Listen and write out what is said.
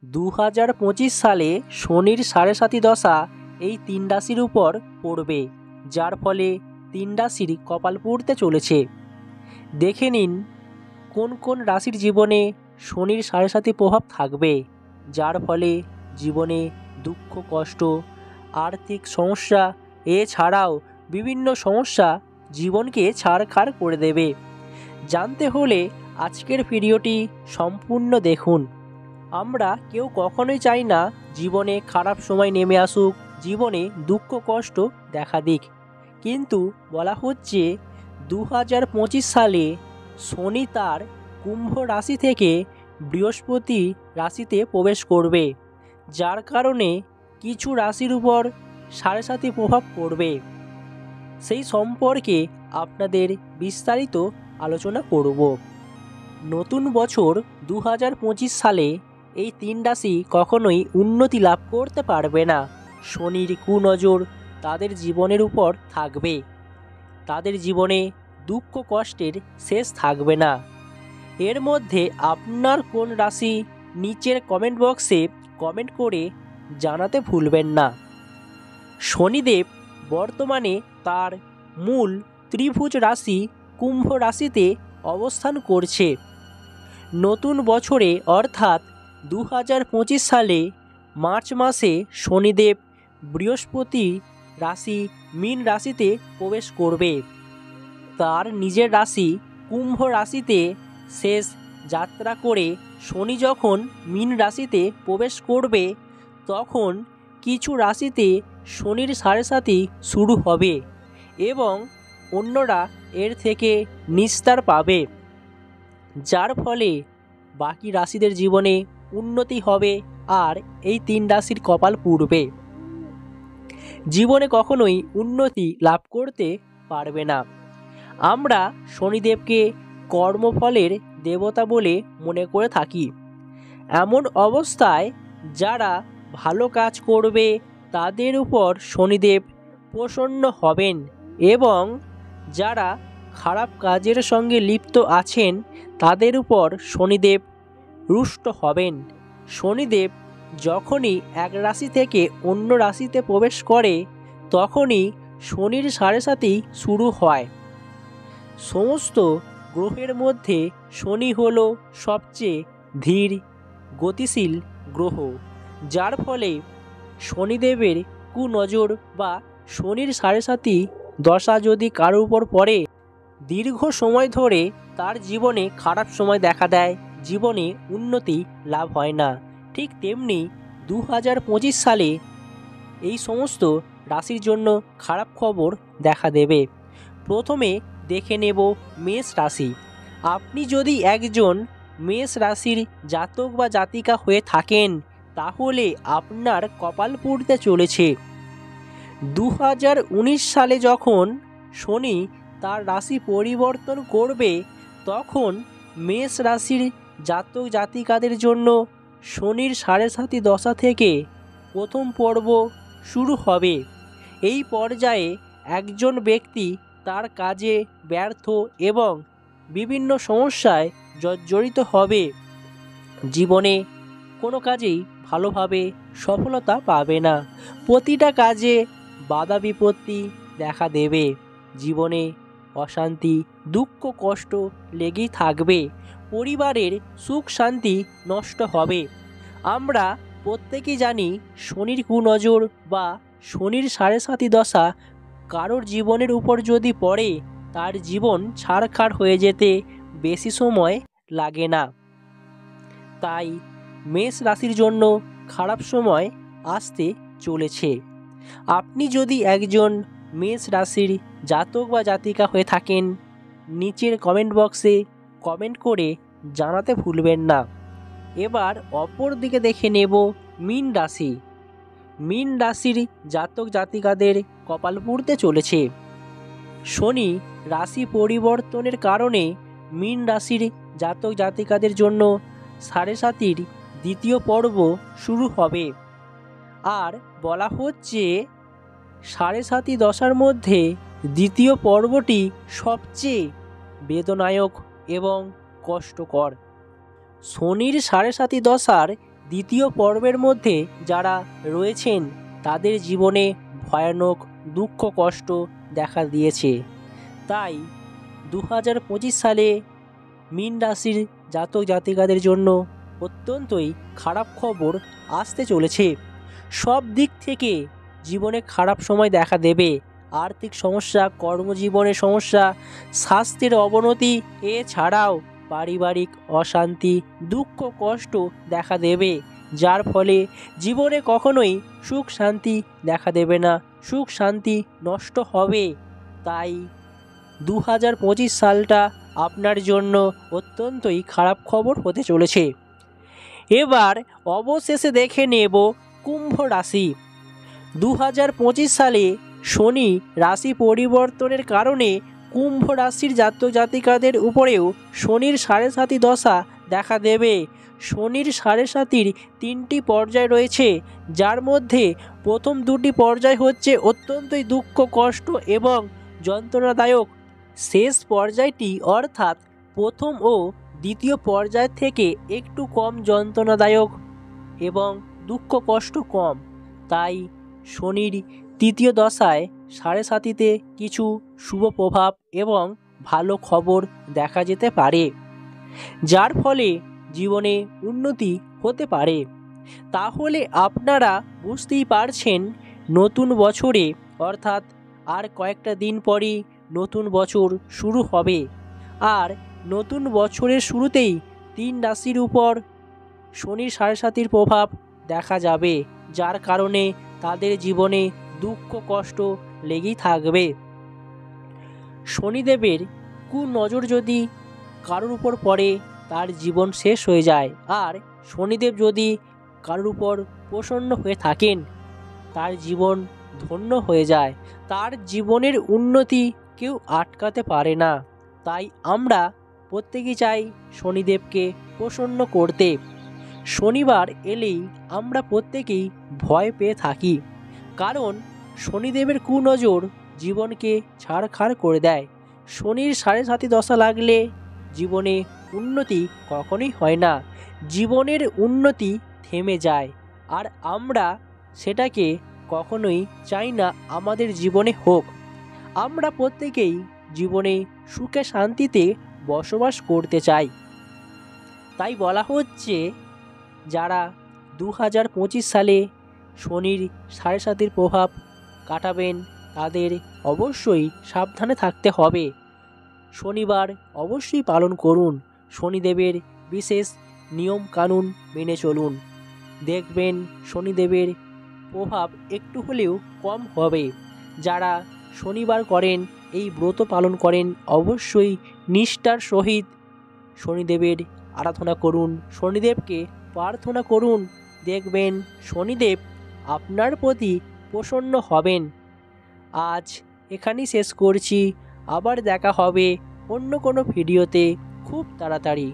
2025 সালে শনির সাড়ে সাতি দশা এই 3 রাশির উপর পড়বে, যার ফলে 3 রাশির কপাল পুড়তে চলেছে। দেখে নিন কোন কোন রাশির জীবনে শনির সাড়ে সাতি প্রভাব থাকবে, যার ফলে জীবনে দুঃখ, কষ্ট, আর্থিক সমস্যা এছাড়াও বিভিন্ন সমস্যা জীবনকে ছাড়খাড় করে দেবে। জানতে হলে আজকের ভিডিওটি সম্পূর্ণ দেখুন। আমরা কেউ কখনোই চাই না জীবনে খারাপ সময় নেমে আসুক, জীবনে দুঃখ কষ্ট দেখা দিক, কিন্তু বলা হচ্ছে 2025 সালে শনি তার কুম্ভ রাশি থেকে বৃহস্পতি রাশিতে প্রবেশ করবে, যার কারণে কিছু রাশির উপর সাড়ে সাতি প্রভাব পড়বে। সেই সম্পর্কে আপনাদের বিস্তারিত আলোচনা করব। নতুন বছর 2025 সালে এই 3 রাশি কখনোই উন্নতি লাভ করতে পারবে না। শনির কুনজর তাদের জীবনের উপর থাকবে, তাদের জীবনে দুঃখ কষ্টের শেষ থাকবে না। এর মধ্যে আপনার কোন রাশি নিচের কমেন্ট বক্সে কমেন্ট করে জানাতে ভুলবেন না। শনিদেব বর্তমানে তার মূল ত্রিভুজ রাশি কুম্ভ রাশিতে অবস্থান করছে। নতুন বছরে অর্থাৎ 2025 সালে মার্চ মাসে শনিদেব বৃহস্পতি রাশি মীন রাশিতে প্রবেশ করবে। তার নিজের রাশি কুম্ভ রাশিতে শেষ যাত্রা করে শনি যখন মীন রাশিতে প্রবেশ করবে, তখন কিছু রাশিতে শনির সাড়ে সাতি শুরু হবে এবং অন্যরা এর থেকে নিস্তার পাবে, যার ফলে বাকি রাশিদের জীবনে উন্নতি হবে আর এই 3 রাশির কপাল পুড়বে। জীবনে কখনোই উন্নতি লাভ করতে পারবে না। আমরা শনিদেবকে কর্মফলের দেবতা বলে মনে করে থাকি। এমন অবস্থায় যারা ভালো কাজ করবে তাদের উপর শনিদেব প্রসন্ন হবেন এবং যারা খারাপ কাজের সঙ্গে লিপ্ত আছেন তাদের উপর শনিদেব রুষ্ট হবেন। শনিদেব যখনই এক রাশি থেকে অন্য রাশিতে প্রবেশ করে তখনই শনির সাড়ে সাতি শুরু হয়। সমস্ত গ্রহের মধ্যে শনি হলো সবচেয়ে ধীর গতিশীল গ্রহ, যার ফলে শনিদেবের কুনজর বা শনির সাড়ে সাতি দশা যদি কারোর উপর পড়ে, দীর্ঘ সময় ধরে তার জীবনে খারাপ সময় দেখা দেয়, জীবনে উন্নতি লাভ হয় না। ঠিক তেমনি 2025 সালে এই সমস্ত রাশির জন্য খারাপ খবর দেখা দেবে। প্রথমে দেখে নেব মেষ রাশি। আপনি যদি একজন মেষ রাশির জাতক বা জাতিকা হয়ে থাকেন তাহলে আপনার কপাল পুড়তে চলেছে। 2019 সালে যখন শনি তার রাশি পরিবর্তন করবে তখন মেষ রাশির জাতক জাতিকাদের জন্য শনির সাড়ে সাতি দশা থেকে প্রথম পর্ব শুরু হবে। এই পর্যায়ে একজন ব্যক্তি তার কাজে ব্যর্থ এবং বিভিন্ন সমস্যায় জর্জরিত হবে। জীবনে কোনো কাজেই ভালোভাবে সফলতা পাবে না। প্রতিটা কাজে বাধা বিপত্তি দেখা দেবে। জীবনে অশান্তি, দুঃখ, কষ্ট লেগেই থাকবে। পরিবারের সুখ শান্তি নষ্ট হবে। আমরা প্রত্যেকেই জানি শনির কুনজর বা শনির সাড়ে সাতি দশা কারোর জীবনের উপর যদি পড়ে তার জীবন ছাড়খাড় হয়ে যেতে বেশি সময় লাগে না। তাই মেষ রাশির জন্য খারাপ সময় আসতে চলেছে। আপনি যদি একজন মেষ রাশির জাতক বা জাতিকা হয়ে থাকেন নিচের কমেন্ট বক্সে কমেন্ট করে জানাতে ভুলবেন না। এবার অপর দিকে দেখে নেব মীন রাশি। মীন রাশির জাতক জাতিকাদের কপাল পুড়তে চলেছে। শনি রাশি পরিবর্তনের কারণে মীন রাশির জাতক জাতিকাদের জন্য সাড়ে সাতির দ্বিতীয় পর্ব শুরু হবে। আর বলা হচ্ছে সাড়ে সাতি দশার মধ্যে দ্বিতীয় পর্বটি সবচেয়ে বেদনায়ক এবং কষ্টকর। শনির সাড়ে সাতি দশার দ্বিতীয় পর্বের মধ্যে যারা রয়েছেন তাদের জীবনে ভয়ানক দুঃখ কষ্ট দেখা দিয়েছে। তাই 2025 সালে মীন রাশির জাতক জাতিকাদের জন্য অত্যন্তই খারাপ খবর আসতে চলেছে। সব দিক থেকে জীবনে খারাপ সময় দেখা দেবে। আর্থিক সমস্যা, কর্মজীবনের সমস্যা, স্বাস্থ্যের অবনতি, এছাড়াও পারিবারিক অশান্তি, দুঃখ কষ্ট দেখা দেবে, যার ফলে জীবনে কখনোই সুখ শান্তি দেখা দেবে না, সুখ শান্তি নষ্ট হবে। তাই 2025 সালটা আপনার জন্য অত্যন্তই খারাপ খবর হতে চলেছে। এবার অবশেষে দেখে নেব কুম্ভ রাশি। 2025 সালে শনি রাশি পরিবর্তনের কারণে কুম্ভ রাশির জাতক জাতিকাদের উপরেও শনির 7.5 দশা দেখা দেবে। শনির 7.5 তিনটি পর্যায় রয়েছে, যার মধ্যে প্রথম দুটি পর্যায় হচ্ছে অত্যন্তই দুঃখ কষ্ট এবং যন্ত্রণাদায়ক। শেষ পর্যায়টি অর্থাৎ প্রথম ও দ্বিতীয় পর্যায় থেকে একটু কম যন্ত্রণাদায়ক এবং দুঃখ কষ্ট কম। তাই শনির তৃতীয় দশায় 7.5-তে কিছু শুভ প্রভাব এবং ভালো খবর দেখা যেতে পারে, যার ফলে জীবনে উন্নতি হতে পারে। তাহলে আপনারা বুঝতেই পারছেন, নতুন বছরে অর্থাৎ আর কয়েকটা দিন পরই নতুন বছর শুরু হবে। আর নতুন বছরের শুরুতেই 3 রাশির উপর শনির 7.5-র প্রভাব দেখা যাবে, যার কারণে তাদের জীবনে দুঃখ কষ্ট লেগেই থাকবে। শনিদেবের কুনজর যদি কারোর উপর পড়ে তার জীবন শেষ হয়ে যায়, আর শনিদেব যদি কারোর উপর প্রসন্ন হয়ে থাকেন তার জীবন ধন্য হয়ে যায়। তার জীবনের উন্নতি কেউ আটকাতে পারে না। তাই আমরা প্রত্যেকেই চাই শনিদেবকে প্রসন্ন করতে। শনিবার এলেই আমরা প্রত্যেকেই ভয় পেয়ে থাকি, কারণ শনিদেবের কুনজর জীবনকে ছাড়খাড় করে দেয়। শনির 7.5 দশা লাগলে জীবনে উন্নতি কখনোই হয় না, জীবনের উন্নতি থেমে যায়। আর আমরা সেটাকে কখনোই চাই না আমাদের জীবনে হোক। আমরা প্রত্যেকেই জীবনে সুখে শান্তিতে বসবাস করতে চাই। তাই বলা হচ্ছে, যারা 2025 সালে শনির 7.5-র প্রভাব কাটাবেন তাদের অবশ্যই সাবধানে থাকতে হবে। শনিবার অবশ্যই পালন করুন, শনিদেবের বিশেষ নিয়ম কানুন মেনে চলুন, দেখবেন শনিদেবের প্রভাব একটু হলেও কম হবে। যারা শনিবার করেন, এই ব্রত পালন করেন, অবশ্যই নিষ্ঠার সহিত শনিদেবের আরাধনা করুন, শনিদেবকে প্রার্থনা করুন, দেখবেন শনিদেব আপনার প্রতি প্রসন্ন হবেন। আজ এখানেই শেষ করছি, আবার দেখা হবে অন্য কোনো ভিডিওতে খুব তাড়াতাড়ি।